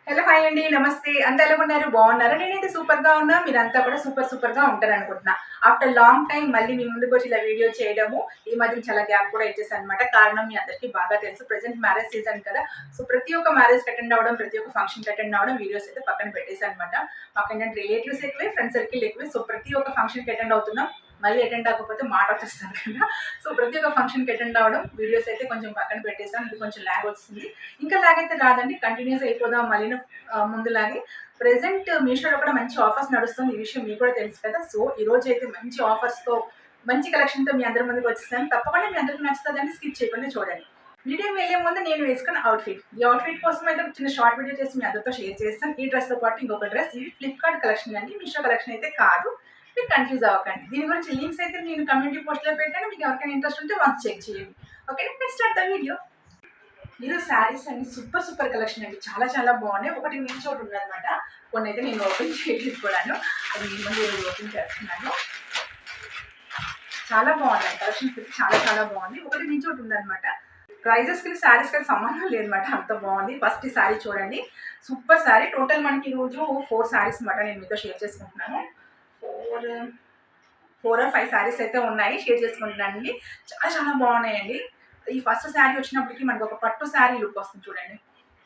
Hello hi అండి నమస్తే అంతా ఎలా ఉన్నారు బాగున్నారా నేనైతే సూపర్ గా ఉన్నా మీరంతా కూడా సూపర్ గా ఉంటారు అనుకుంటున్నా ఆఫ్టర్ లాంగ్ టైం మళ్ళీ మీ ముందుకు వచ్చి ఇలా వీడియో చేయడము ఈ మధ్య చాలా గ్యాప్ కూడా ఇచ్చేసాను అనమాట కారణం మీ అందరికీ బాగా తెలుసు ప్రెసెంట్ మ్యారేజ్ సీజన్ కదా సో ప్రతి ఒక్క మ్యారేజ్ అటెండ్ అవ్వడం ప్రతి ఒక్క ఫంక్షన్ అటెండ్ అవ్వడం వీడియోస్ అయితే పక్కన పెట్టేసాను అనమాట మాకు ఏంటంటే రిలేటివ్స్ ఎక్కువే ఫ్రెండ్ సర్కిల్ ఎక్కువే సో ప్రతి ఒక్క ఫంక్షన్కి అటెండ్ అవుతున్నాం మళ్ళీ అటెండ్ అవ్వకపోతే మాట వచ్చేస్తాను కదా సో ప్రతి ఒక్క ఫంక్షన్కి అటెండ్ అవ్వడం వీడియోస్ అయితే కొంచెం పక్కన పెట్టేసాను ఇది కొంచెం ల్యాగ్ వస్తుంది ఇంకా ల్యాగ్ అయితే రాదండి కంటిన్యూస్ అయిపోదాం మళ్ళీ ముందులాగే ప్రెసెంట్ మీషోలో కూడా మంచి ఆఫర్స్ నడుస్తుంది ఈ విషయం మీకు కూడా తెలుసు కదా సో ఈ రోజు అయితే మంచి ఆఫర్స్తో మంచి కలెక్షన్తో మీ అందరి ముందుకు వచ్చేసాను తప్పకుండా మీ అందరికి నచ్చుతుందని స్కిప్ చేయకుండా చూడండి వీడియో వెళ్ళే ముందు నేను వేసుకున్న అవుట్ఫిట్ ఈ అవుట్ఫిట్ కోసం అయితే చిన్న షార్ట్ వీడియో చేసి మీ అందరితో షేర్ చేస్తాను ఈ డ్రెస్తో పాటు ఇంకొక డ్రెస్ ఇది ఫ్లిప్కార్ట్ కలెక్షన్ అండి మీషో కలెక్షన్ అయితే కాదు మీరు కన్ఫ్యూజ్ అవ్వకండి దీని గురించి లింక్స్ అయితే నేను కమ్యూనిటీ పోస్ట్లో పెట్టాను మీకు ఎవరికైనా ఇంట్రెస్ట్ ఉంటే వన్స్ చెక్ చేయండి okay next start the video మీరు శారీస్ అన్ని సూపర్ కలెక్షన్ అండి చాలా బాగున్నాయి ఒకటి మించి ఒకటి ఉందన్నమాట కొన్ని అయితే నేను ఓపెన్ చేయలేదు కూడాను అది నేను ముందు ఓపెన్ చేస్తున్నాను చాలా బాగున్నాయి కలెక్షన్స్ చాలా బాగుంది ఒకటి మించి ఒకటి ఉందన్నమాట ప్రైజెస్కి శారీస్కి సంబంధం లేదన్నమాట అంత బాగుంది ఫస్ట్ ఈ శారీ చూడండి సూపర్ శారీ టోటల్ మనకి ఈరోజు 4 శారీస్ అనమాట నేను మీతో షేర్ చేసుకుంటున్నాను 4 or 5 శారీస్ అయితే ఉన్నాయి షేర్ చేసుకుంటున్నానండి చాలా బాగున్నాయండి ఈ ఫస్ట్ శారీ వచ్చినప్పటికీ మనకు ఒక పట్టు శారీ లుక్ వస్తుంది చూడండి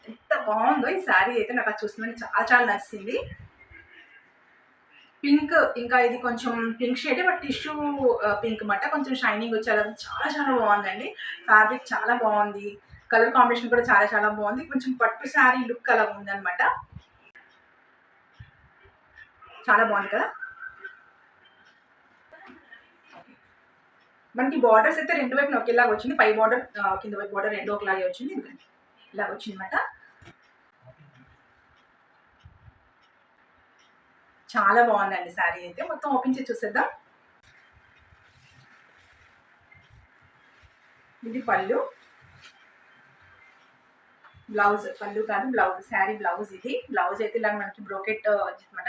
ఎంత బాగుందో ఈ శారీ అయితే నాకు అది చూస్తుందని చాలా నచ్చింది పింక్ ఇంకా ఇది కొంచెం pink shade but tissue pink మాట కొంచెం షైనింగ్ వచ్చేలా చాలా బాగుందండి ఫ్యాబ్రిక్ చాలా బాగుంది కలర్ కాంబినేషన్ కూడా చాలా బాగుంది కొంచెం పట్టు శారీ లుక్ అలా ఉందన్నమాట చాలా బాగుంది కదా మనకి బార్డర్స్ అయితే రెండు వైపు ఒకేలాగా వచ్చింది పై బార్డర్ కింద వైపు బార్డర్ రెండు ఒకలాగే వచ్చింది ఇలా వచ్చిందన్నమాట చాలా బాగుందండి శారీ అయితే మొత్తం ఓపెన్ చేసి చూసేద్దాం ఇది పళ్ళు బ్లౌజ్ పళ్ళు కాదు బ్లౌజ్ శారీ బ్లౌజ్ ఇది బ్లౌజ్ అయితే ఇలా మనకి బ్రోకెట్ అనమాట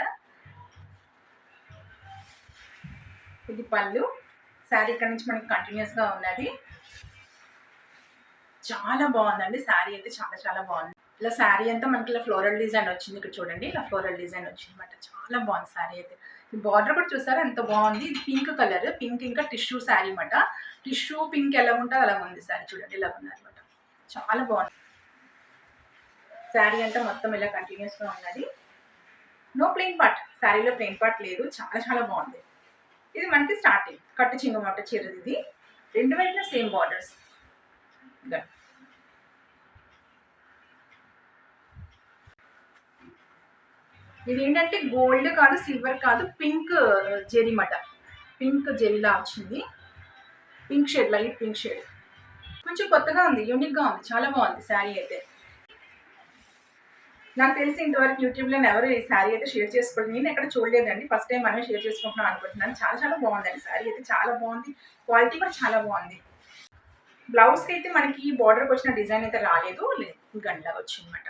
ఇది పళ్ళు శారీ ఇక్కడ నుంచి మనకి కంటిన్యూస్గా ఉన్నది చాలా బాగుందండి శారీ అయితే చాలా బాగుంది ఇలా శారీ అంతా మనకి ఇలా ఫ్లోరల్ డిజైన్ వచ్చింది ఇక్కడ చూడండి ఇలా ఫ్లోరల్ డిజైన్ వచ్చింది అనమాట చాలా బాగుంది శారీ అయితే ఈ బార్డర్ కూడా చూసారా ఎంత బాగుంది ఇది పింక్ కలర్ పింక్ ఇంకా టిష్యూ శారీ అనమాట టిష్యూ పింక్ ఎలా ఉంటుంది అలా ఉంది శారీ చూడండి ఇలా ఉంది అనమాట చాలా బాగుంది శారీ అంతా మొత్తం ఇలా కంటిన్యూస్గా ఉన్నది నో ప్లెయిన్ పార్ట్ శారీలో ప్లెయిన్ పార్ట్ లేదు చాలా బాగుంది ఇది మనకి స్టార్టింగ్ కట్టు చింగమాట చీరది ఇది రెండు వైపున సేమ్ బార్డర్స్ ఇది ఏంటంటే గోల్డ్ కాదు సిల్వర్ కాదు పింక్ జెరీ మాట పింక్ జెరీలా వచ్చింది pink shade light pink shade కొంచెం కొత్తగా ఉంది యూనిక్గా ఉంది చాలా బాగుంది శారీ అయితే నాకు తెలిసి ఇంతవరకు యూట్యూబ్లో ఎవరు ఈ శారీ అయితే షేర్ చేసుకోండి నేను ఎక్కడ చూడలేదండి ఫస్ట్ టైం మనమే షేర్ చేసుకుంటున్నాను అనుకుంటున్నాను చాలా బాగుందండి శారీ అయితే చాలా బాగుంది క్వాలిటీ కూడా చాలా బాగుంది బ్లౌజ్కి అయితే మనకి బార్డర్కి వచ్చిన డిజైన్ అయితే రాలేదు గంటలాగా వచ్చింది అనమాట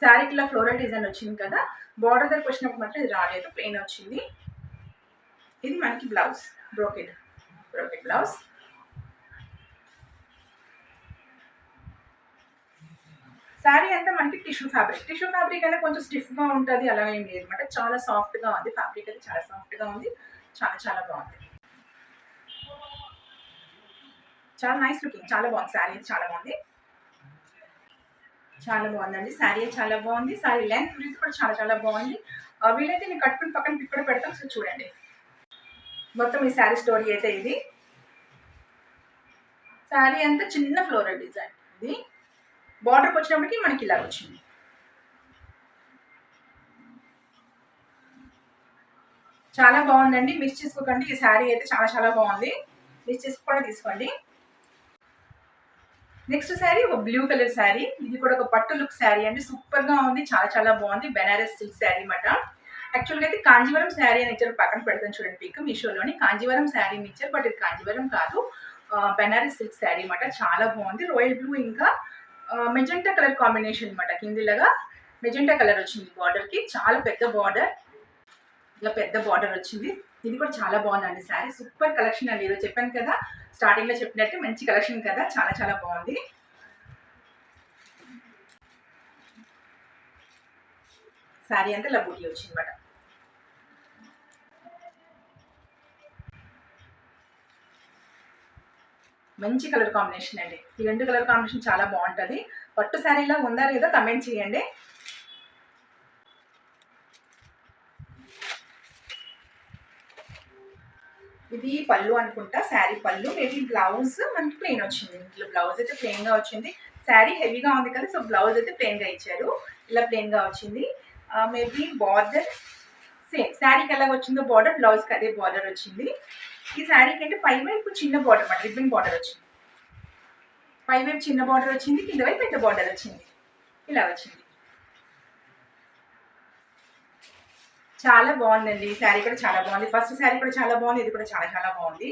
శారీకి ఇలా ఫ్లోరల్ డిజైన్ వచ్చింది కదా బార్డర్ దగ్గరకు వచ్చినప్పుడు మాత్రం ఇది రాలేదు ప్లెయిన్ వచ్చింది ఇది మనకి బ్లౌజ్ బ్రోకెట్ బ్లౌజ్ శారీ అంతా మనకి టిష్యూ ఫ్యాబ్రిక్ అనేది కొంచెం స్టిఫ్గా ఉంటుంది అలా ఏం లేదు అనమాట చాలా సాఫ్ట్గా ఉంది ఫ్యాబ్రిక్ అయితే చాలా సాఫ్ట్గా ఉంది చాలా బాగుంది చాలా నైస్ లుకింగ్ చాలా బాగుంది శారీ అయితే చాలా బాగుంది చాలా బాగుందండి శారీ చాలా బాగుంది శారీ లెంత్ గురించి కూడా చాలా బాగుంది వీలైతే నేను కట్టుకుని పక్కన పిక్ కూడా పెడతాం సో చూడండి మొత్తం ఈ శారీ స్టోరీ అయితే ఇది శారీ అంతా చిన్న ఫ్లోరల్ డిజైన్ ఇది బార్డర్కి వచ్చినప్పటికీ మనకి ఇలా వచ్చింది చాలా బాగుందండి మిస్ చేసుకోకండి ఈ శారీ అయితే చాలా బాగుంది మిస్ చేసుకోకుండా తీసుకోండి నెక్స్ట్ శారీ ఒక బ్లూ కలర్ శారీ ఇది కూడా ఒక పట్టు లుక్ శారీ అండి సూపర్గా ఉంది చాలా బాగుంది బెనారస్ సిల్క్ శారీ అనమాట యాక్చువల్గా అయితే కాంజీవరం శారీ అని ఇచ్చారు పక్కన పెడతాను చూడండి పిక్ మీషోలోని కాంజీవరం శారీ ఇచ్చారు బట్ ఇది కాంజీవరం కాదు బెనారస్ సిల్క్ శారీ అనమాట చాలా బాగుంది రాయల్ బ్లూ ఇంకా మెజెంటా కలర్ కాంబినేషన్ అనమాట కిందిలాగా మెజెంటా కలర్ వచ్చింది బార్డర్కి చాలా పెద్ద బార్డర్ ఇలా పెద్ద బార్డర్ వచ్చింది ఇది కూడా చాలా బాగుందండి శారీ సూపర్ కలెక్షన్ అండి ఈరోజు చెప్పాను కదా స్టార్టింగ్లో చెప్పినట్టు మంచి కలెక్షన్ కదా చాలా బాగుంది శారీ అంతా ఇలా బూటీ వచ్చింది అనమాట. మంచి కలర్ కాంబినేషన్ అండి. ఈ 2 కలర్ కాంబినేషన్ చాలా బాగుంటుంది. పట్టు శారీలా ఉందా లేదో కమెంట్ చేయండి. ఇది పళ్ళు అనుకుంటా, శారీ పళ్ళు. మేబీ బ్లౌజ్ మనకి ప్లెయిన్ వచ్చింది. ఇంట్లో బ్లౌజ్ అయితే ప్లెయిన్గా వచ్చింది. శారీ హెవీగా ఉంది కదా, సో బ్లౌజ్ అయితే ప్లెయిన్గా ఇచ్చారు. ఇలా ప్లెయిన్గా వచ్చింది. మేబీ బార్డర్ సేమ్ శారీకి ఎలా వచ్చిందో బార్డర్, బ్లౌజ్కి అదే బార్డర్ వచ్చింది. ఈ శారీకి అంటే పై వైపు చిన్న బార్డర్ అన్నమాట, రిబ్బన్ బార్డర్ వచ్చింది. పై వైపు చిన్న బార్డర్ వచ్చింది, కింద వైపు పెద్ద బార్డర్ వచ్చింది. ఇలా వచ్చింది. చాలా బాగుందండి. ఈ శారీ కూడా చాలా బాగుంది. ఫస్ట్ శారీ కూడా చాలా బాగుంది. ఇది కూడా చాలా చాలా బాగుంది.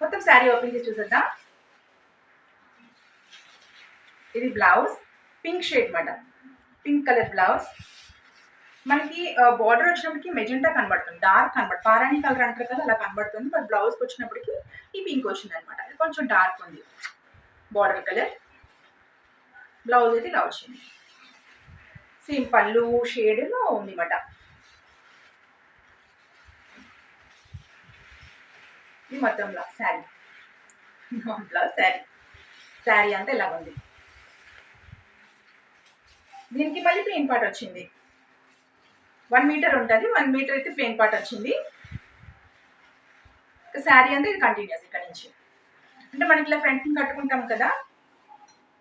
మొత్తం శారీ ఓపెన్ చేసి చూసేద్దాం. ఇది బ్లౌజ్ పింక్ షేడ్ మాట, పింక్ కలర్ బ్లౌజ్. మనకి బార్డర్ వచ్చినప్పటికి మెజెంటా కనబడుతుంది, డార్క్ కనబడుతుంది. పారాణి కలర్ అంటారు కదా, అలా కనబడుతుంది. బట్ బ్లౌజ్కి వచ్చినప్పటికి ఈ పింక్ వచ్చింది అనమాట. ఇది కొంచెం డార్క్ ఉంది బార్డర్ కలర్. బ్లౌజ్ అయితే ఇలా వచ్చింది. సేమ్ పళ్ళు షేడ్లో ఉంది అన్నమాట. ఇది మొత్తం బ్లౌజ్ శారీ, బ్లౌజ్ శారీ, శారీ అంతా ఇలా ఉంది. దీనికి మళ్ళీ ప్లెయిన్ పార్ట్ వచ్చింది. 1 మీటర్ ఉంటుంది. 1 మీటర్ అయితే ప్లెయిన్ పార్ట్ వచ్చింది. శారీ అంతా ఇది కంటిన్యూస్ ఇక్కడ నుంచి. అంటే మనకి ఇలా ఫ్రంట్ కట్టుకుంటాం కదా,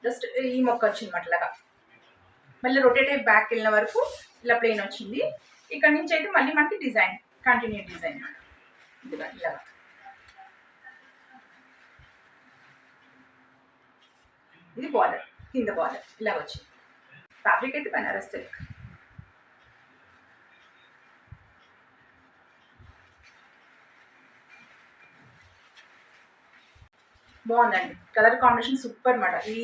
జస్ట్ ఈ మొక్క వచ్చింది అట్లాగా. మళ్ళీ రొటేట్ అయ్యి బ్యాక్ వెళ్ళిన వరకు ఇలా ప్లెయిన్ వచ్చింది. ఇక్కడ నుంచి అయితే మళ్ళీ మనకి డిజైన్, కంటిన్యూ డిజైన్ ఇలాగా. ఇది బార్డర్, కింద బార్డర్ ఇలా వచ్చింది. ఫ్యాబ్రిక్ అయితే బనారస్ సిల్క్. బాగుందండి. కలర్ కాంబినేషన్ సూపర్ అన్నమాట. ఈ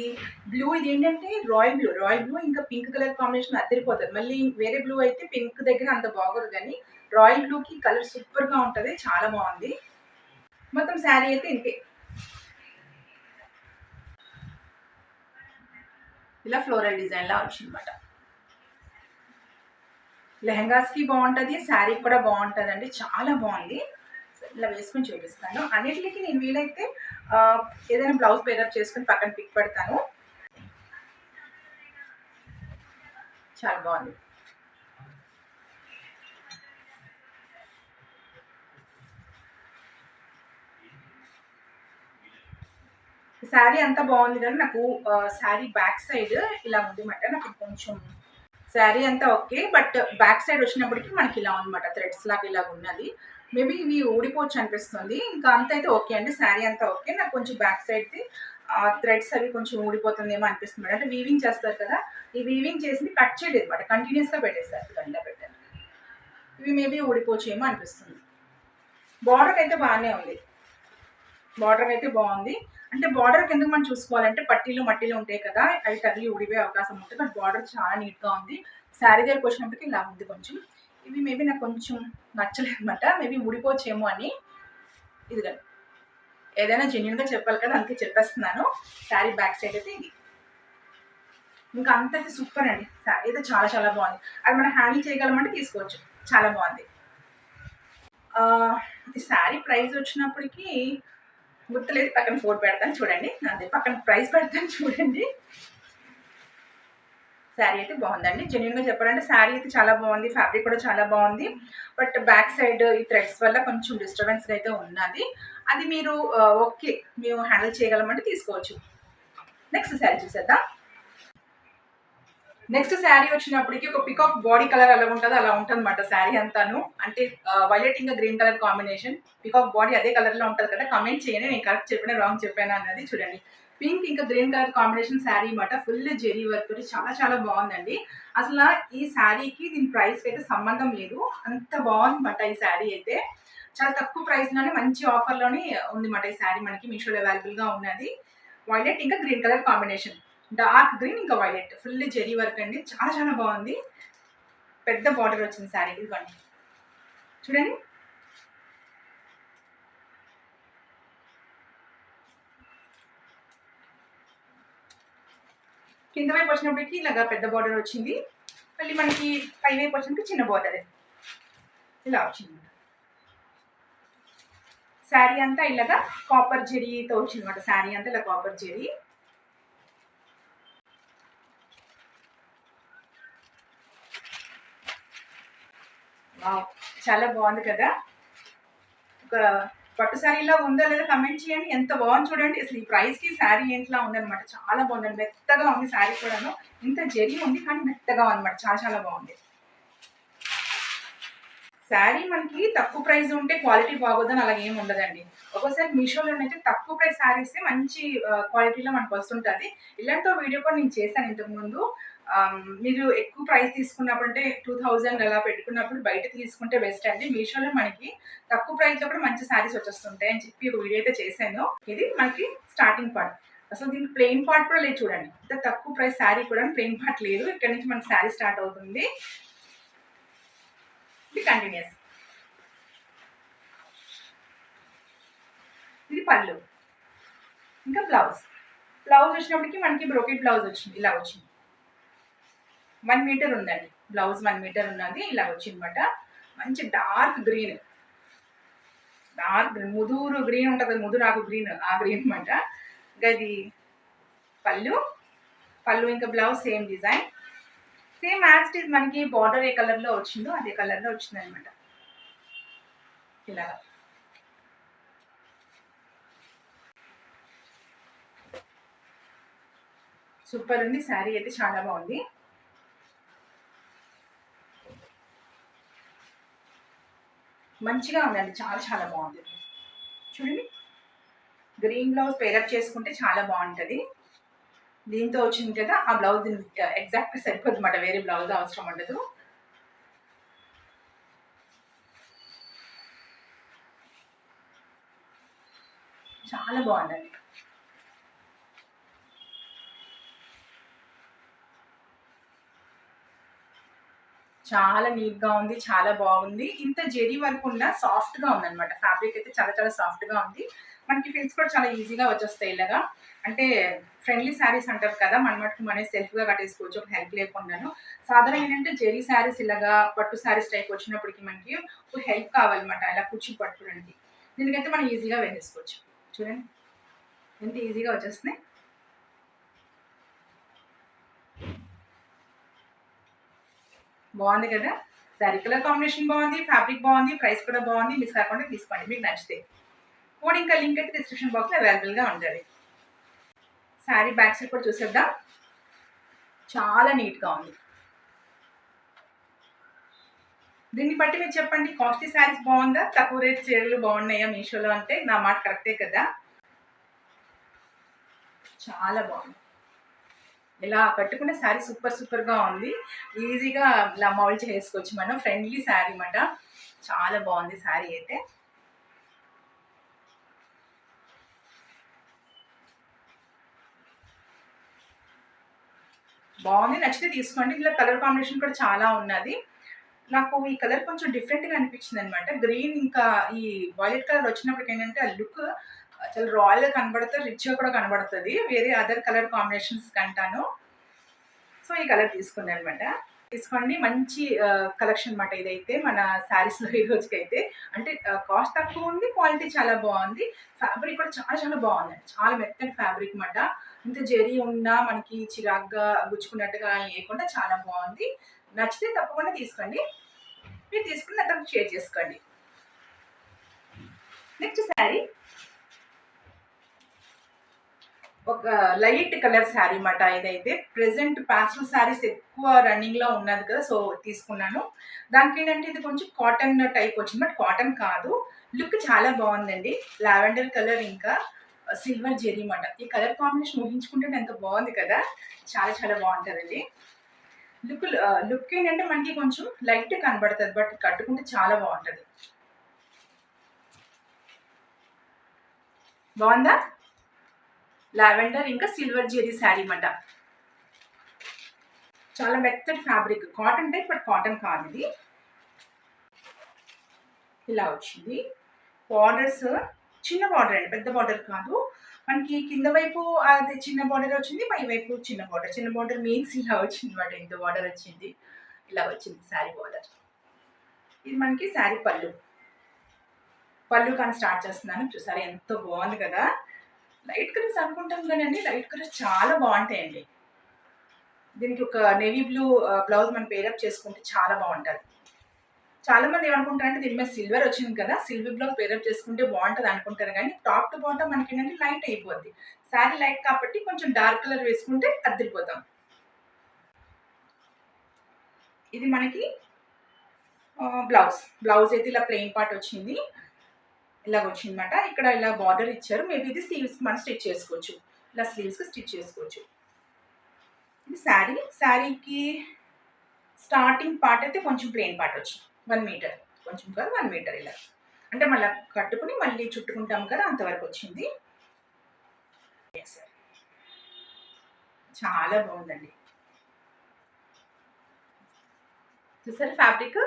బ్లూ ఇది ఏంటంటే రాయల్ బ్లూ ఇంకా పింక్ కలర్ కాంబినేషన్ అద్దరిపోతుంది. మళ్ళీ వేరే బ్లూ అయితే పింక్ దగ్గర అంత బాగోదు, కానీ రాయల్ బ్లూకి కలర్ సూపర్గా ఉంటుంది. చాలా బాగుంది. మొత్తం శారీ అయితే ఇంతే, ఇలా ఫ్లోరల్ డిజైన్ లా వచ్చిందన్నమాట. లెహంగాస్కి బాగుంటుంది, శారీ కూడా బాగుంటుందండి. చాలా బాగుంది. ఇలా వేసుకొని చూపిస్తాను. అన్నిటికి నేను వీలైతే ఏదైనా బ్లౌజ్ పేరప్ చేసుకుని పక్కన పిక్ పెడతాను. చాలా బాగుంది. శారీ అంతా బాగుంది, కానీ నాకు శారీ బ్యాక్ సైడ్ ఇలా ఉంది అన్నమాట. నాకు కొంచెం శారీ అంతా ఓకే, బట్ బ్యాక్ సైడ్ వచ్చినప్పటికీ మనకి ఇలా ఉందన్నమాట, థ్రెడ్స్ లాగా ఇలా ఉన్నది. మేబీ ఇవి ఊడిపోవచ్చు అనిపిస్తుంది. ఇంకా అంత అయితే ఓకే అండి, శారీ అంతా ఓకే. నాకు కొంచెం బ్యాక్ సైడ్ది థ్రెడ్స్ అవి కొంచెం ఊడిపోతుందేమో అనిపిస్తుంది. అంటే వీవింగ్ చేస్తారు కదా, ఈ వీవింగ్ చేసి కట్ చేయలేదు అనమాట, కంటిన్యూస్గా పెట్టేస్తారు. ఇలా పెట్టారు. ఇవి మేబీ ఊడిపోవచ్చేమో అనిపిస్తుంది. బార్డర్ అయితే బాగానే ఉంది, బార్డర్ అయితే బాగుంది. అంటే బార్డర్కి ఎందుకు మనం చూసుకోవాలంటే పట్టీలు మట్టీలు ఉంటాయి కదా, అవి తగిలి ఊడిపోయే అవకాశం ఉంటుంది. బట్ బార్డర్ చాలా నీట్గా ఉంది. శారీ దగ్గరకు వచ్చినప్పటికీ ఇలా ఉంది కొంచెం. ఇవి మేబీ నాకు కొంచెం నచ్చలేదు అనమాట, మేబీ ఊడిపోవచ్చేమో అని. ఇది కానీ ఏదైనా జెన్యున్గా చెప్పాలి కదా, అందుకే చెప్పేస్తున్నాను. శారీ బ్యాక్ సైడ్ అయితే ఇది. ఇంకా అంత అయితే సూపర్ అండి. శారీ అయితే చాలా చాలా బాగుంది. అది మనం హ్యాండిల్ చేయగలమంటే తీసుకోవచ్చు, చాలా బాగుంది. ఈ శారీ ప్రైస్ వచ్చినప్పటికీ గుర్తులేదు, పక్కన ఫోటో పెడతాను చూడండి. అదే పక్కన ప్రైస్ పెడతాను చూడండి. శారీ అయితే బాగుందండి. జెన్యున్గా చెప్పాలంటే శారీ అయితే చాలా బాగుంది, ఫ్యాబ్రిక్ కూడా చాలా బాగుంది. బట్ బ్యాక్ సైడ్ ఈ థ్రెడ్స్ వల్ల కొంచెం డిస్టర్బెన్స్ అయితే ఉన్నది. అది మీరు ఓకే, మేము హ్యాండిల్ చేయగలమంటే తీసుకోవచ్చు. నెక్స్ట్ శారీ చూసేద్దాం. నెక్స్ట్ శారీ వచ్చినప్పటికి ఒక పికాక్ బాడీ కలర్ ఎలా ఉంటుందో అలా ఉంటుంది అన్నమాట శారీ అంతాను. అంటే వైలెట్ ఇంకా green colour combination. Peacock body అదే కలర్లో ఉంటుంది కదా, కమెంట్ చేయండి నేను కరెక్ట్ చెప్పినా రాంగ్ చెప్పాను అన్నది. చూడండి, పింక్ ఇంకా గ్రీన్ కలర్ కాంబినేషన్ శారీ అన్నమాట. ఫుల్ జెరీ వర్క్ తోటి చాలా చాలా బాగుందండి. అసలు ఈ శారీకి దీని ప్రైస్కి అయితే సంబంధం లేదు, అంత బాగుందన్నమాట. ఈ శారీ అయితే చాలా తక్కువ ప్రైస్లోనే మంచి ఆఫర్లోనే ఉందన్నమాట. ఈ శారీ మనకి మీషోలో అవైలబుల్గా ఉన్నది. వైలెట్ ఇంకా green colour combination, dark green ఇంకా వైలెట్, ఫుల్ జెరీ వర్క్ అండి. చాలా చాలా బాగుంది. పెద్ద బార్డర్ వచ్చింది శారీ, ఇదిగోండి చూడండి. కింద వైపు వచ్చినప్పటికీ ఇలాగా పెద్ద బార్డర్ వచ్చింది, మళ్ళీ మనకి పై వైపు వచ్చినప్పుడు చిన్న బోర్డర్ ఇలా వచ్చింది. శారీ అంతా ఇలాగా కాపర్ జెరీతో వచ్చిందన్నమాట. శారీ అంతా ఇలా కాపర్ జెరీ. చాలా బాగుంది కదా. ఒక పట్టు శారీలో ఉందో లేదో కమెంట్ చేయండి. ఎంత బాగుంది చూడండి. అసలు ఈ ప్రైస్కి శారీ ఏంట్లా ఉందన్నమాట. చాలా బాగుందండి. మెత్తగా ఉంది శారీ కూడాను. ఇంత జెరీ ఉంది కానీ మెత్తగా ఉందన్నమాట. చాలా చాలా బాగుంది. శారీ మనకి తక్కువ ప్రైస్ ఉంటే క్వాలిటీ బాగోదని అలా ఏమి ఉండదండి. ఒక్కోసారి మీషోలోనైతే తక్కువ ప్రైస్ శారీసే మంచి క్వాలిటీలో మనకు వస్తుంటుంది. ఇలాంటి వీడియో కూడా నేను చేశాను ఇంతకుముందు. మీరు ఎక్కువ ప్రైస్ తీసుకున్నప్పుడు అంటే 2000 అలా పెట్టుకున్నప్పుడు బయట తీసుకుంటే బెస్ట్ అండి. మీషోలో మనకి తక్కువ ప్రైస్లో కూడా మంచి శారీస్ వచ్చేస్తుంటాయి అని చెప్పి ఒక వీడియో అయితే చేశాను. ఇది మనకి స్టార్టింగ్ పార్ట్. అసలు దీనికి ప్లెయిన్ పార్ట్ కూడా లేదు చూడండి. ఇంత తక్కువ ప్రైస్ శారీ కూడా ప్లెయిన్ పార్ట్ లేదు. ఇక్కడ నుంచి మనకి శారీ స్టార్ట్ అవుతుంది. ఇది కంటిన్యూస్. ఇది పళ్ళు. ఇంకా బ్లౌజ్ వచ్చినప్పటికి మనకి బ్రోకెట్ బ్లౌజ్ వచ్చింది. ఇలా వచ్చింది. 1 మీటర్ ఉందండి బ్లౌజ్. 1 మీటర్ ఉన్నది. ఇలా వచ్చిందన్నమాట. మంచి డార్క్ గ్రీన్, ముదురు గ్రీన్ ఉంటుంది. ముదురాకు గ్రీన్, ఆ గ్రీన్ అనమాట. ఇంకా ఇది పళ్ళు ఇంకా blouse same design. Same as it is మనకి బార్డర్ ఏ కలర్లో వచ్చిందో అదే కలర్లో వచ్చింది అనమాట. ఇలా సూపర్ ఉంది. శారీ అయితే చాలా బాగుంది. మంచిగా ఉందండి. చాలా చాలా బాగుంది. చూడండి, గ్రీన్ బ్లౌజ్ పేరప్ చేసుకుంటే చాలా బాగుంటుంది. దీంతో వచ్చింది కదా, ఆ బ్లౌజ్ ఎగ్జాక్ట్గా సరిపోద్ది అన్నమాట. వేరే బ్లౌజ్ అవసరం ఉండదు. చాలా బాగుందండి. చాలా నీట్గా ఉంది. చాలా బాగుంది. ఇంత జెరీ వర్క్ ఉన్న సాఫ్ట్గా ఉందన్నమాట. ఫ్యాబ్రిక్ అయితే చాలా చాలా సాఫ్ట్గా ఉంది. మనకి ఫిల్స్ కూడా చాలా ఈజీగా వచ్చేస్తాయి. ఇలాగా అంటే ఫ్రెండ్లీ శారీస్ అంటారు కదా, మన మటుకు మనం సెల్ఫ్గా కట్టేసుకోవచ్చు ఒక హెల్ప్ లేకుండాను. సాధారణ ఏంటంటే జెరీ శారీస్ ఇలాగా పట్టు శారీస్ టైప్ వచ్చినప్పటికి మనకి ఒక హెల్ప్ కావాలన్నమాట. ఇలా కూర్చుని పట్టుకోవడానికి. దీనికైతే మనం ఈజీగా వేసేసుకోవచ్చు. చూడండి ఎంత ఈజీగా వచ్చేస్తున్నాయి. బాగుంది కదా. శారీ కలర్ కాంబినేషన్ బాగుంది, ఫ్యాబ్రిక్ బాగుంది, ప్రైస్ కూడా బాగుంది. మిస్ కాకుండా తీసుకోండి మీకు నచ్చితే. కోడ్ ఇంకా లింక్ అయితే డిస్క్రిప్షన్ బాక్స్లో అవైలబుల్గా ఉంటుంది. శారీ బ్యాక్ సైడ్ కూడా చూసేద్దాం. చాలా నీట్గా ఉంది. దీన్ని బట్టి మీరు చెప్పండి, కాస్ట్లీ శారీస్ బాగుందా, తక్కువ రేట్ చీరలు బాగున్నాయా మీషోలో? అంటే నా మాట కరెక్టే కదా. చాలా బాగుంది. ఇలా కట్టుకునే శారీ సూపర్గా ఉంది. ఈజీగా ఇలా మౌల్డ్ చేసుకోవచ్చు మనం. ఫ్రెండ్లీ శారీ అన్నమాట. చాలా బాగుంది శారీ అయితే. బాగుంది, నచ్చితే తీసుకోండి. ఇందులో కలర్ కాంబినేషన్ కూడా చాలా ఉన్నది. నాకు ఈ కలర్ కొంచెం డిఫరెంట్గా అనిపించింది అనమాట. గ్రీన్ ఇంకా ఈ వైలెట్ కలర్ వచ్చినప్పటికి ఏంటంటే ఆ లుక్ చాలా రాయల్గా కనబడుతుంది, రిచ్గా కూడా కనబడుతుంది వేరే అదర్ కలర్ కాంబినేషన్స్ కంటాను. సో ఈ కలర్ తీసుకున్నాను అనమాట. తీసుకోండి. మంచి కలెక్షన్ అనమాట ఇదైతే మన శారీస్లో ఈ రోజుకి అయితే. అంటే కాస్ట్ తక్కువ ఉంది, క్వాలిటీ చాలా బాగుంది, ఫ్యాబ్రిక్ కూడా చాలా చాలా బాగుందండి. చాలా మెత్తటి ఫ్యాబ్రిక్ అనమాట. ఇంత జరీ ఉన్నా మనకి చిరాగ్గా గుచ్చుకున్నట్టుగా లేకుండా చాలా బాగుంది. నచ్చితే తప్పకుండా తీసుకోండి. మీరు తీసుకుని నాతో షేర్ చేసుకోండి. నెక్స్ట్ శారీ ఒక లైట్ కలర్ శారీ అన్నమాట. ఇదైతే ప్రెసెంట్ ప్యాస్టల్ శారీస్ ఎక్కువ రన్నింగ్లో ఉన్నది కదా, సో తీసుకున్నాను. దానికి ఏంటంటే ఇది కొంచెం కాటన్ టైప్ వచ్చింది, బట్ కాటన్ కాదు. లుక్ చాలా బాగుందండి. లావెండర్ కలర్ ఇంకా సిల్వర్ జెరీ అన్నమాట. ఈ కలర్ కాంబినేషన్ ఊహించుకుంటే ఎంత బాగుంది కదా. చాలా చాలా బాగుంటుందండి. లుక్ ఏంటంటే మనకి కొంచెం లైట్ కనబడుతుంది, బట్ కట్టుకుంటే చాలా బాగుంటుంది. బాగుందా? లావెండర్ ఇంకా సిల్వర్ జెరీ శారీ అన్నమాట. చాలా మెత్తటి fabric, cotton type, but cotton కాదు ఇది. ఇలా వచ్చింది. బార్డర్స్ చిన్న బార్డర్ అండి, పెద్ద బార్డర్ కాదు. మనకి కింద వైపు అది చిన్న బార్డర్ వచ్చింది, పై వైపు చిన్న బార్డర్. చిన్న బార్డర్ మీన్స్ ఇలా వచ్చింది అన్నమాట. ఇంత బార్డర్ వచ్చింది. ఇలా వచ్చింది శారీ బార్డర్. ఇది మనకి శారీ పళ్ళు. పళ్ళు కానీ స్టార్ట్ చేస్తున్నాను. చూసారా ఎంత బాగుంది కదా. లైట్ కలర్స్ అనుకుంటాం కానీ లైట్ కలర్స్ చాలా బాగుంటాయండి. దీనికి ఒక నేవీ బ్లూ బ్లౌజ్ మనం పేరప్ చేసుకుంటే చాలా బాగుంటుంది. చాలా మంది ఏమనుకుంటారంటే దీని మీద సిల్వర్ వచ్చింది కదా, సిల్వర్ బ్లౌజ్ పేరప్ చేసుకుంటే బాగుంటుంది అనుకుంటారు, కానీ టాప్ టు బాటమ్ మనకి ఏంటంటే లైట్ అయిపోద్ది. శారీ లైట్ కాబట్టి కొంచెం డార్క్ కలర్ వేసుకుంటే అద్దరిపోతాం. ఇది మనకి బ్లౌజ్ అయితే ఇలా ప్లెయిన్ పార్ట్ వచ్చింది, ఇలాగ వచ్చిందన్నమాట. ఇక్కడ ఇలా బార్డర్ ఇచ్చారు. మేబీ ఇది స్లీవ్స్కి మనం స్టిచ్ చేసుకోవచ్చు, ఇలా స్లీవ్స్కి స్టిచ్ చేసుకోవచ్చు. ఇది శారీకి స్టార్టింగ్ పార్ట్ అయితే కొంచెం ప్లెయిన్ పార్ట్ వచ్చింది, 1 మీటర్, కొంచెం కాదు 1 మీటర్ ఇలా, అంటే మళ్ళీ కట్టుకుని మళ్ళీ చుట్టుకుంటాం కదా అంతవరకు వచ్చింది. చాలా బాగుందండి. చూసారు ఫ్యాబ్రిక్,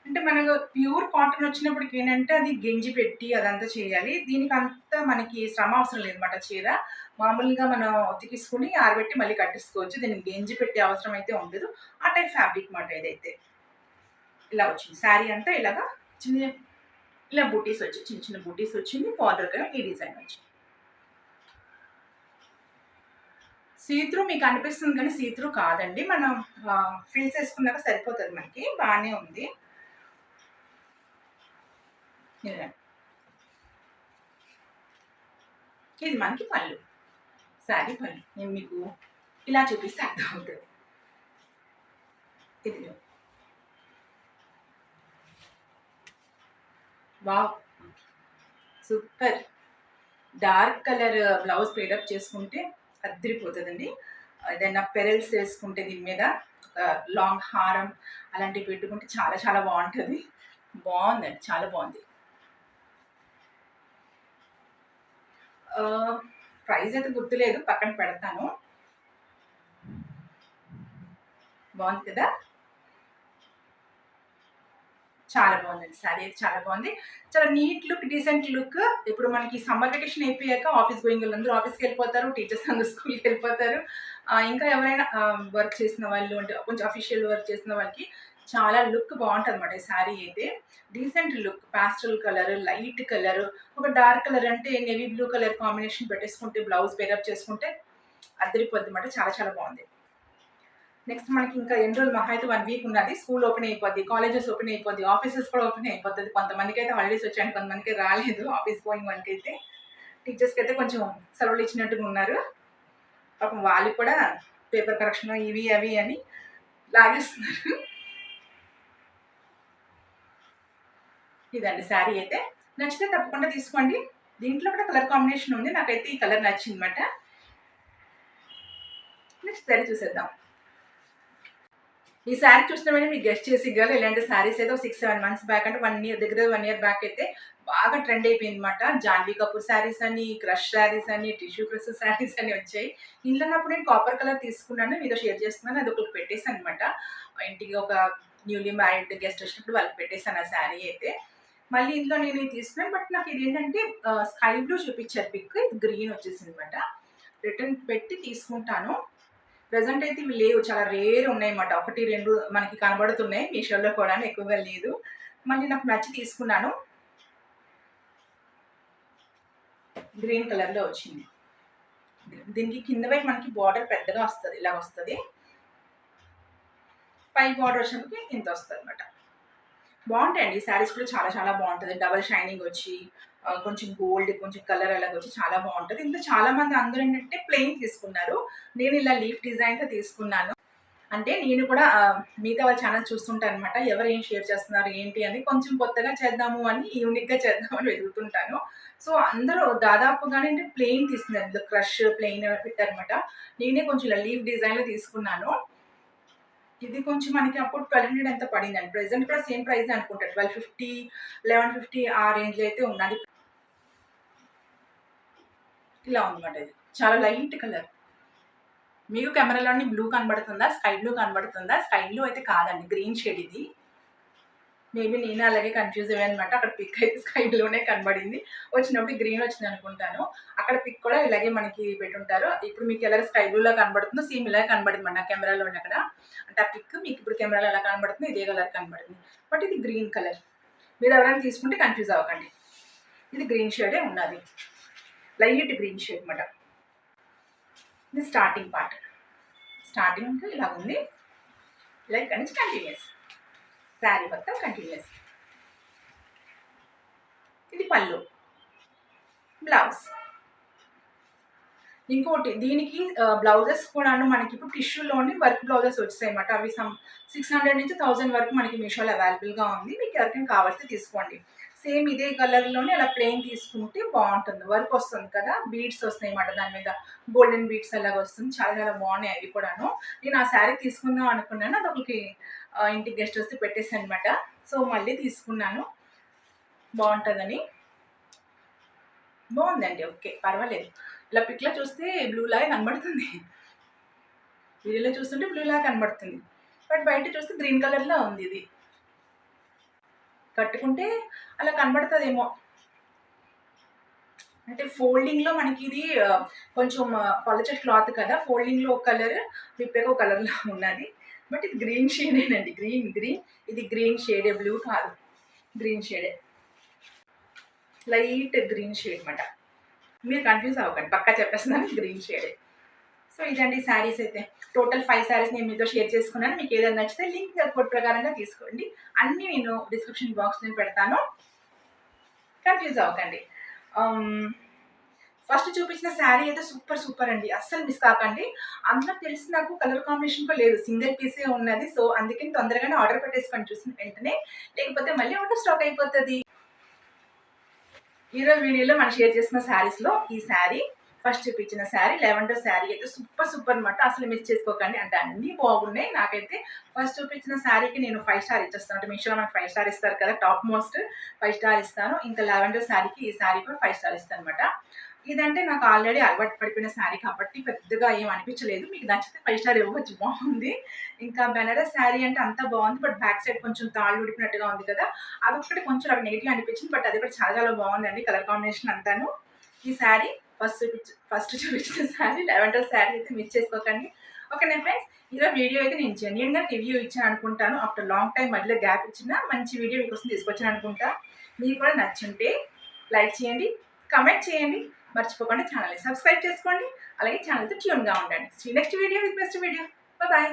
అంటే మనకు ప్యూర్ కాటన్ వచ్చినప్పటికి ఏంటంటే అది గెంజి పెట్టి అదంతా చేయాలి. దీనికి అంతా మనకి శ్రమ అవసరం లేదన్నమాట. చీర మామూలుగా మనం ఉతికిసుకుని ఆరబెట్టి మళ్ళీ కట్టేసుకోవచ్చు. దీనికి గెంజి పెట్టే అవసరం అయితే ఉండదు. ఆ టైప్ ఫ్యాబ్రిక్ మాట ఇదైతే. ఇలా వచ్చింది శారీ అంతా ఇలాగా చిన్న ఇలా బూటీస్ వచ్చి చిన్న చిన్న బూటీస్ వచ్చింది. బార్డర్గా ఈ డిజైన్ వచ్చింది. సీత్రూ మీకు అనిపిస్తుంది కానీ సీత్రూ కాదండి. మనం ఫిల్స్ వేసుకున్నాక సరిపోతుంది, మనకి బాగానే ఉంది. ఇది మనకి పళ్ళు, శారీ పళ్ళు. నేను మీకు ఇలా చూపిస్తే అర్థం అవుతుంది. ఇది wow super. Dark colour blouse paid-up చేసుకుంటే అద్దరిపోతుందండి. ఏదైనా పెరల్స్ వేసుకుంటే దీని మీద లాంగ్ హారం అలాంటివి పెట్టుకుంటే చాలా చాలా బాగుంటుంది. బాగుందండి, చాలా బాగుంది. ప్రైస్ అయితే గుర్తులేదు, పక్కన పెడతాను. బాగుంది కదా, చాలా బాగుందండి. శారీ అయితే చాలా బాగుంది. చాలా నీట్ లుక్, డీసెంట్ లుక్. ఇప్పుడు మనకి సమ్మర్ వెకేషన్ అయిపోయాక ఆఫీస్ గోయింగ్ అందరూ ఆఫీస్కి వెళ్ళిపోతారు, టీచర్స్ అందరూ స్కూల్కి వెళ్ళిపోతారు. ఇంకా ఎవరైనా వర్క్ చేసిన వాళ్ళు అంటే కొంచెం అఫీషియల్ వర్క్ చేసిన వాళ్ళకి చాలా లుక్ బాగుంటుంది అన్నమాట. ఈ శారీ అయితే decent look, pastel colour, light colour, ఒక డార్క్ కలర్ అంటే నేవీ బ్లూ కలర్ కాంబినేషన్ పెట్టేసుకుంటే బ్లౌజ్ పేరప్ చేసుకుంటే అద్దరిపోద్ది అన్నమాట. చాలా చాలా బాగుంది. నెక్స్ట్ మనకి ఇంకా ఎన్ని రోజులు, మహా అయితే 1 వీక్ ఉన్నది. స్కూల్ ఓపెన్ అయిపోద్ది, కాలేజెస్ ఓపెన్ అయిపోద్ది, ఆఫీసెస్ కూడా ఓపెన్ అయిపోతుంది. కొంతమందికి అయితే హాలిడేస్ వచ్చాయండి, కొంతమందికి రాలేదు. ఆఫీస్ గోయింగ్ వాళ్ళకి అయితే, టీచర్స్కి అయితే కొంచెం సెలవులు ఇచ్చినట్టుగా ఉన్నారు. పాపం వాళ్ళు కూడా పేపర్ కరెక్షన్ ఇవి అవి అని లాగేస్తున్నారు. ఇదండి శారీ అయితే. నచ్చితే తప్పకుండా తీసుకోండి. దీంట్లో కూడా కలర్ కాంబినేషన్ ఉంది, నాకైతే ఈ కలర్ నచ్చింది అనమాట. నెక్స్ట్ శారీ చూసేద్దాం. ఈ శారీ చూసిన వెంటనే మీకు గెస్ట్ చేసి గల ఇలాంటి శారీస్ అయితే 6-7 మంత్స్ బ్యాక్, అంటే 1 ఇయర్ దగ్గర 1 ఇయర్ బ్యాక్ అయితే బాగా ట్రెండ్ అయిపోయింది అనమాట. జాన్వీ కపూర్ శారీస్ అని, క్రష్ శారీస్ అని, టిష్యూ ప్రెస్ శారీస్ అని వచ్చాయి. ఇందులోనప్పుడు నేను కాపర్ కలర్ తీసుకున్నాను, మీతో షేర్ చేస్తున్నాను. అది ఒకటి పెట్టేసాను అనమాట. ఇంటికి ఒక న్యూలీ మ్యారీడ్ గెస్ట్ వచ్చినప్పుడు వాళ్ళకి పెట్టేశాను ఆ శారీ అయితే. మళ్ళీ ఇందులో నేను ఇది తీసుకున్నాను, బట్ నాకు ఇది ఏంటంటే స్కై బ్లూ చూపించారు పిక్, ఇది గ్రీన్ వచ్చేసింది అనమాట. రిటర్న్ పెట్టి తీసుకుంటాను. ప్రెజెంట్ అయితే ఇవి లేవు, చాలా రేర్ ఉన్నాయన్నమాట. 1-2 మనకి కనబడుతున్నాయి మీషోలో కూడా, ఎక్కువగా లేదు. మళ్ళీ నాకు నచ్చి తీసుకున్నాను. గ్రీన్ కలర్లో వచ్చింది. దీనికి కింద వైపు మనకి బార్డర్ పెద్దగా వస్తుంది, ఇలా వస్తుంది. పై బార్డర్ వచ్చినప్పటికి ఇంత వస్తుంది అనమాట. బాగుంటాయండి ఈ శారీస్ కూడా, చాలా చాలా బాగుంటుంది. డబల్ షైనింగ్ వచ్చి కొంచెం గోల్డ్, కొంచెం కలర్ అలాగ వచ్చి చాలా బాగుంటుంది. ఇందులో చాలా మంది అందరూ ఏంటంటే ప్లెయిన్ తీసుకున్నారు, నేను ఇలా లీఫ్ డిజైన్తో తీసుకున్నాను. అంటే నేను కూడా మిగతా వాళ్ళ ఛానల్ చూస్తుంటాను అనమాట, ఎవరు ఏం షేర్ చేస్తున్నారు ఏంటి అని, కొంచెం కొత్తగా చేద్దాము అని, యూనిక్గా చేద్దామని వెతుకుతుంటాను. సో అందరూ దాదాపుగానే అంటే ప్లెయిన్ తీసుకున్నారు, ఇందులో క్రష్ ప్లెయిన్ పెట్టారనమాట. నేనే కొంచెం ఇలా లీఫ్ డిజైన్లో తీసుకున్నాను. ఇది కొంచెం మనకి అప్పుడు 1200 ఎంత పడిందండి. ప్రెసెంట్ కూడా సేమ్ ప్రైస్ అనుకుంటా, 1250, 1150 ఆ రేంజ్లో అయితే ఉన్నది. ఇలా ఉందన్నమాట. ఇది చాలా లైట్ కలర్. మీకు కెమెరాలోని బ్లూ కనబడుతుందా, స్కై బ్లూ కనబడుతుందా? స్కై బ్లూ అయితే కాదండి, గ్రీన్ షేడ్ ఇది. మేబీ నేను అలాగే కన్ఫ్యూజ్ అయ్యాను అనమాట. అక్కడ పిక్ అయితే స్కై బ్లూనే కనబడింది. వచ్చినప్పుడు గ్రీన్ వచ్చింది అనుకుంటాను. అక్కడ పిక్ కూడా ఇలాగే మనకి పెట్టుంటారు. ఇప్పుడు మీకు ఎలాగ స్కై బ్లూలా కనబడుతుందో సేమ్ ఇలాగే కనబడింది నా కెమెరాలోనే అక్కడ. అంటే ఆ పిక్ మీకు ఇప్పుడు కెమెరాలో ఎలా కనబడుతుందో ఇదే కలర్ కనబడుతుంది. బట్ ఇది గ్రీన్ కలర్. మీరు ఎవరైనా తీసుకుంటే కన్ఫ్యూజ్ అవ్వకండి. ఇది గ్రీన్ షేడే ఉన్నది. లైట్ గ్రీన్ షేడ్ అనమాట. ఇది స్టార్టింగ్ పార్ట్. స్టార్టింగ్ ఇలా ఉంది. ఇలా ఇక్కడ నుంచి కంటిన్యూస్. శారీ మొత్తం కంటిన్యూస్. ఇది పళ్ళు, బ్లౌజ్. ఇంకోటి దీనికి బ్లౌజెస్ కూడాను మనకి ఇప్పుడు టిష్యూలోని వర్క్ బ్లౌజెస్ వచ్చాయి అన్నమాట. అవి 600 నుంచి 1000 వరకు మనకి మీషోలో అవైలబుల్గా ఉంది. మీకు ఎవరికైనా కావాల్సి తీసుకోండి. సేమ్ ఇదే కలర్లోనే అలా ప్లెయిన్ తీసుకుంటే బాగుంటుంది. వర్క్ వస్తుంది కదా, బీడ్స్ వస్తాయి అన్నమాట. దాని మీద గోల్డెన్ బీడ్స్ అలాగ వస్తుంది. చాలా చాలా బాగున్నాయి అవి కూడాను. నేను ఆ శారీ తీసుకుందాం అనుకున్నాను. అది ఒకరికి ఇంటికి గెస్ట్ వస్తే పెట్టేసాను అనమాట. సో మళ్ళీ తీసుకున్నాను, బాగుంటుందని. బాగుందండి, ఓకే, పర్వాలేదు. ఇలా పిక్లో చూస్తే బ్లూ లాగా కనబడుతుంది, వీడియోలో చూస్తుంటే బ్లూ లాగా కనబడుతుంది, బట్ బయట చూస్తే గ్రీన్ కలర్లో ఉంది. ఇది కట్టుకుంటే అలా కనబడుతుందేమో. అంటే ఫోల్డింగ్లో మనకి ఇది కొంచెం పలచటి క్లాత్ కదా, ఫోల్డింగ్లో ఒక కలర్, విప్పాక ఒక కలర్లో ఉన్నది. బట్ ఇది గ్రీన్ షేడేనండి. గ్రీన్ గ్రీన్ ఇది గ్రీన్ షేడే, బ్లూ కాదు, గ్రీన్ షేడే, లైట్ గ్రీన్ షేడ్ అనమాట. మీరు కన్ఫ్యూజ్ అవ్వకండి, పక్కా చెప్పేస్తున్నాను, గ్రీన్ షేడే. సో ఇదండి శారీస్ అయితే. టోటల్ 5 శారీస్ నేను మీతో షేర్ చేసుకున్నాను. మీకు ఏదైనా నచ్చితే లింక్ కోడ్ ప్రకారంగా తీసుకోండి. అన్నీ నేను డిస్క్రిప్షన్ బాక్స్లో పెడతాను, కన్ఫ్యూజ్ అవ్వకండి. ఫస్ట్ చూపించిన శారీ అయితే సూపర్ సూపర్ అండి, అస్సలు మిస్ కాకండి. అందులో తెలిసి నాకు కలర్ కాంబినేషన్ కూడా లేదు, సింగిల్ పీసే ఉన్నది. సో అందుకని తొందరగానే ఆర్డర్ పెట్టేసుకొని చూసిన వెంటనే, లేకపోతే మళ్ళీ అవుట్ స్టాక్ అయిపోతుంది. ఈరోజు వీడియోలో మనం షేర్ చేసిన శారీస్లో ఈ శారీ, ఫస్ట్ చూపించిన శారీ లెవెండర్ శారీ అయితే సూపర్ సూపర్ అనమాట. అసలు మిస్ చేసుకోకండి. అంటే అన్నీ బాగున్నాయి. నాకైతే ఫస్ట్ చూపించిన శారీకి నేను 5 స్టార్ ఇచ్చేస్తాను. అంటే మీషోలో మనకు 5 స్టార్ ఇస్తారు కదా, టాప్ మోస్ట్ 5 స్టార్ ఇస్తాను. ఇంకా లెవెండర్ శారీకి ఈ శారీ కూడా 5 స్టార్ ఇస్తాను అనమాట. ఇదంటే నాకు ఆల్రెడీ అలవాటు పడిపోయిన శారీ కాబట్టి పెద్దగా ఏం అనిపించలేదు. మీకు నచ్చితే 5 స్టార్ ఇవ్వచ్చు, బాగుంది. ఇంకా బెనారస్ శారీ అంటే అంతా బాగుంది, బట్ బ్యాక్ సైడ్ కొంచెం తాళ్ళు ఉడిపినట్టుగా ఉంది కదా, అదొక్కటి కొంచెం నాకు నెగిటివ్ అనిపించింది. బట్ అది కూడా చాలా చాలా బాగుందండి, కలర్ కాంబినేషన్ అంతాను. ఈ శారీ ఫస్ట్ చూపించిన శారీ లెవెండర్ శారీ అయితే మిస్ చేసుకోకండి. ఓకేనా ఫ్రెండ్స్, ఈరోజు వీడియో అయితే నేను జెన్యున్గా రివ్యూ ఇచ్చాను అనుకుంటాను. ఆఫ్టర్ లాంగ్ టైం మధ్యలో గ్యాప్ ఇచ్చిన మంచి వీడియో మీకోసం తీసుకొచ్చాను అనుకుంటా. మీకు కూడా నచ్చుంటే లైక్ చేయండి, కమెంట్ చేయండి, మర్చిపోకుండా ఛానల్ని సబ్స్క్రైబ్ చేసుకోండి. అలాగే ఛానల్తో ట్యూన్గా ఉండండి. Next video with best video. Bye.